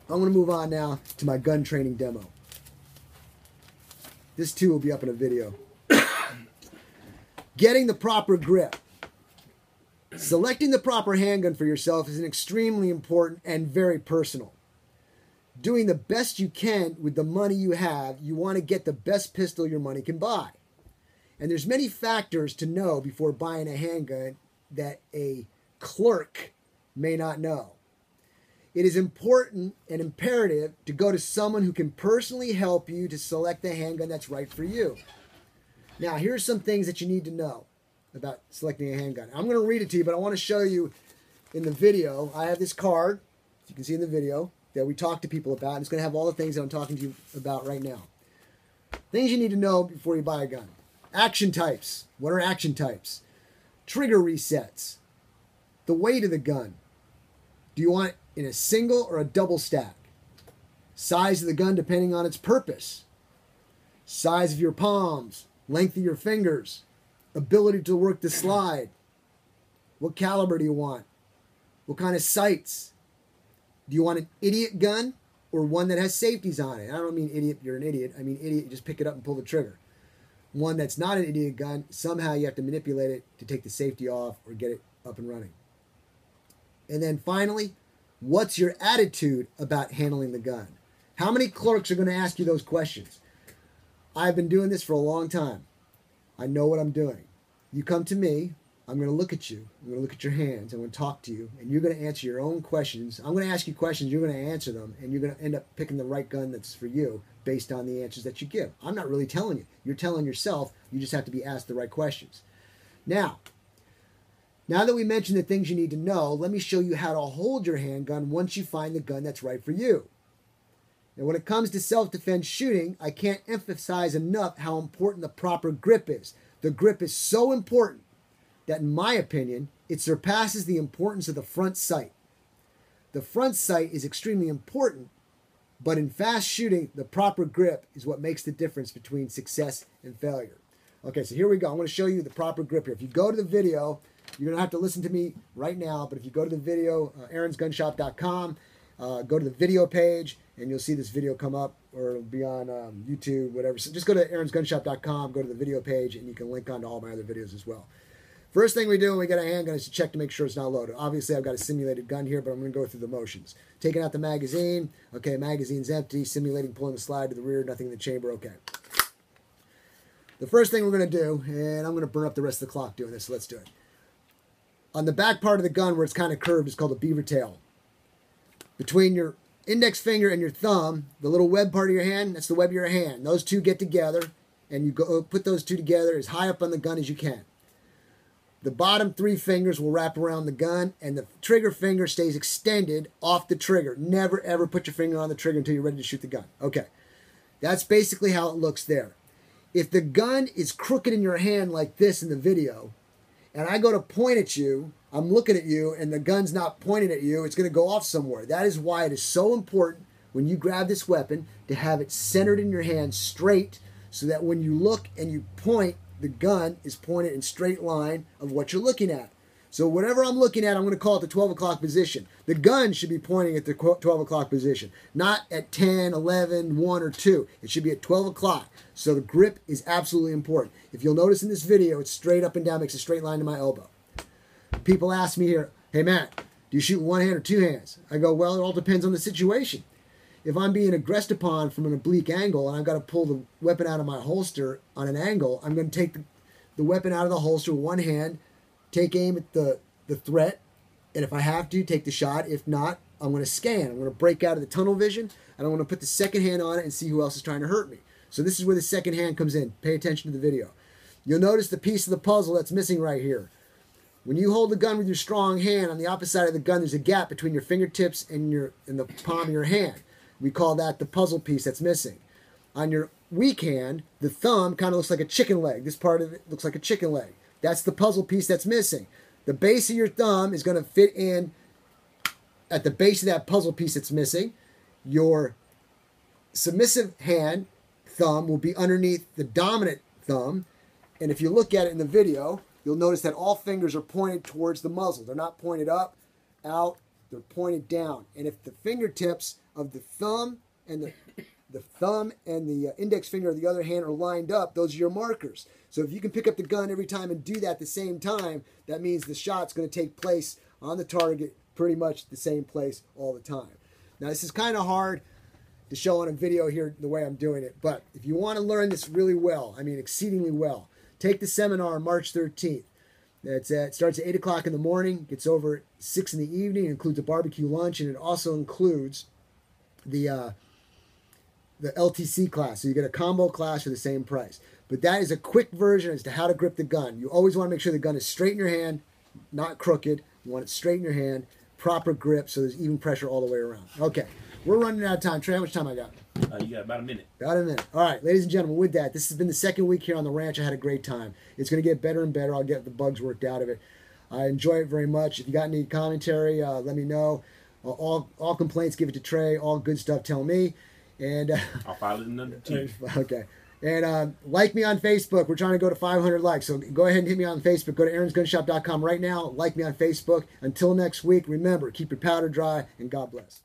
I'm going to move on now to my gun training demo. This too will be up in a video. Getting the proper grip. Selecting the proper handgun for yourself is an extremely important and very personal. Doing the best you can with the money you have, you want to get the best pistol your money can buy. And there's many factors to know before buying a handgun that a clerk may not know. It is important and imperative to go to someone who can personally help you to select the handgun that's right for you. Now, here's some things that you need to know about selecting a handgun. I'm going to read it to you, but I want to show you in the video. I have this card, as you can see in the video, that we talk to people about. And it's going to have all the things that I'm talking to you about right now. Things you need to know before you buy a gun. Action types. What are action types? Trigger resets. The weight of the gun. Do you want it in a single or a double stack? Size of the gun depending on its purpose. Size of your palms. Length of your fingers. Ability to work the slide. What caliber do you want? What kind of sights? Do you want an idiot gun or one that has safeties on it? I don't mean idiot, you're an idiot. I mean idiot, you just pick it up and pull the trigger. One that's not an idiot gun, somehow you have to manipulate it to take the safety off or get it up and running. And then finally, what's your attitude about handling the gun? How many clerks are going to ask you those questions? I've been doing this for a long time. I know what I'm doing. You come to me, I'm going to look at you, I'm going to look at your hands, I'm going to talk to you, and you're going to answer your own questions. I'm going to ask you questions, you're going to answer them, and you're going to end up picking the right gun that's for you based on the answers that you give. I'm not really telling you. You're telling yourself. You just have to be asked the right questions. Now that we mentioned the things you need to know, let me show you how to hold your handgun once you find the gun that's right for you. Now, when it comes to self-defense shooting, I can't emphasize enough how important the proper grip is. The grip is so important that, in my opinion, it surpasses the importance of the front sight. The front sight is extremely important, but in fast shooting, the proper grip is what makes the difference between success and failure. Okay, so here we go. I'm going to show you the proper grip here. If you go to the video, you're going to have to listen to me right now, but if you go to the video, aaronsgunshop.com, go to the video page, and you'll see this video come up, or it'll be on YouTube, whatever. So just go to aaronsgunshop.com, go to the video page, and you can link on to all my other videos as well. First thing we do when we get a handgun is to check to make sure it's not loaded. Obviously, I've got a simulated gun here, but I'm going to go through the motions. Taking out the magazine. Okay, magazine's empty. Simulating pulling the slide to the rear. Nothing in the chamber. Okay. The first thing we're going to do, and I'm going to burn up the rest of the clock doing this, so let's do it. On the back part of the gun where it's kind of curved is called a beaver tail. Between your index finger and your thumb, the little web part of your hand, that's the web of your hand. Those two get together, and you go put those two together as high up on the gun as you can. The bottom three fingers will wrap around the gun, and the trigger finger stays extended off the trigger. Never, ever put your finger on the trigger until you're ready to shoot the gun. Okay, that's basically how it looks there. If the gun is crooked in your hand like this in the video, and I go to point at you, I'm looking at you, and the gun's not pointing at you, it's going to go off somewhere. That is why it is so important when you grab this weapon to have it centered in your hand straight, so that when you look and you point, the gun is pointed in straight line of what you're looking at. So whatever I'm looking at, I'm going to call it the 12 o'clock position. The gun should be pointing at the 12 o'clock position, not at 10, 11, 1, or 2. It should be at 12 o'clock. So the grip is absolutely important. If you'll notice in this video, it's straight up and down, makes a straight line to my elbow. People ask me here, hey Matt, do you shoot with one hand or two hands? I go, well, it all depends on the situation. If I'm being aggressed upon from an oblique angle and I've got to pull the weapon out of my holster on an angle, I'm going to take the weapon out of the holster with one hand, take aim at the threat, and if I have to, take the shot. If not, I'm going to scan. I'm going to break out of the tunnel vision, and I'm going to put the second hand on it and see who else is trying to hurt me. So this is where the second hand comes in. Pay attention to the video. You'll notice the piece of the puzzle that's missing right here. When you hold the gun with your strong hand, on the opposite side of the gun, there's a gap between your fingertips and the palm of your hand. We call that the puzzle piece that's missing. On your weak hand, the thumb kind of looks like a chicken leg. This part of it looks like a chicken leg. That's the puzzle piece that's missing. The base of your thumb is going to fit in at the base of that puzzle piece that's missing. Your submissive hand, thumb, will be underneath the dominant thumb. And if you look at it in the video, you'll notice that all fingers are pointed towards the muzzle. They're not pointed up, out, they're pointed down. And if the fingertips of the thumb and the index finger of the other hand are lined up, those are your markers. So if you can pick up the gun every time and do that at the same time, that means the shot's going to take place on the target pretty much the same place all the time. Now, this is kind of hard to show on a video here the way I'm doing it, but if you want to learn this really well, I mean exceedingly well, take the seminar on March 13th. It starts at 8 o'clock in the morning, gets over at 6 in the evening, it includes a barbecue lunch, and it also includes the LTC class. So you get a combo class for the same price. But that is a quick version as to how to grip the gun. You always want to make sure the gun is straight in your hand, not crooked. You want it straight in your hand, proper grip, so there's even pressure all the way around. Okay, we're running out of time. Trey, how much time I got? You got about a minute. About a minute. All right, ladies and gentlemen, with that, this has been the second week here on the ranch. I had a great time. It's going to get better and better. I'll get the bugs worked out of it. I enjoy it very much. If you got any commentary, let me know. All complaints, give it to Trey. All good stuff, tell me. And I'll follow them too. Okay. And like me on Facebook. We're trying to go to 500 likes. So go ahead and hit me on Facebook. Go to aaronsgunshop.com right now. Like me on Facebook. Until next week, remember, keep your powder dry, and God bless.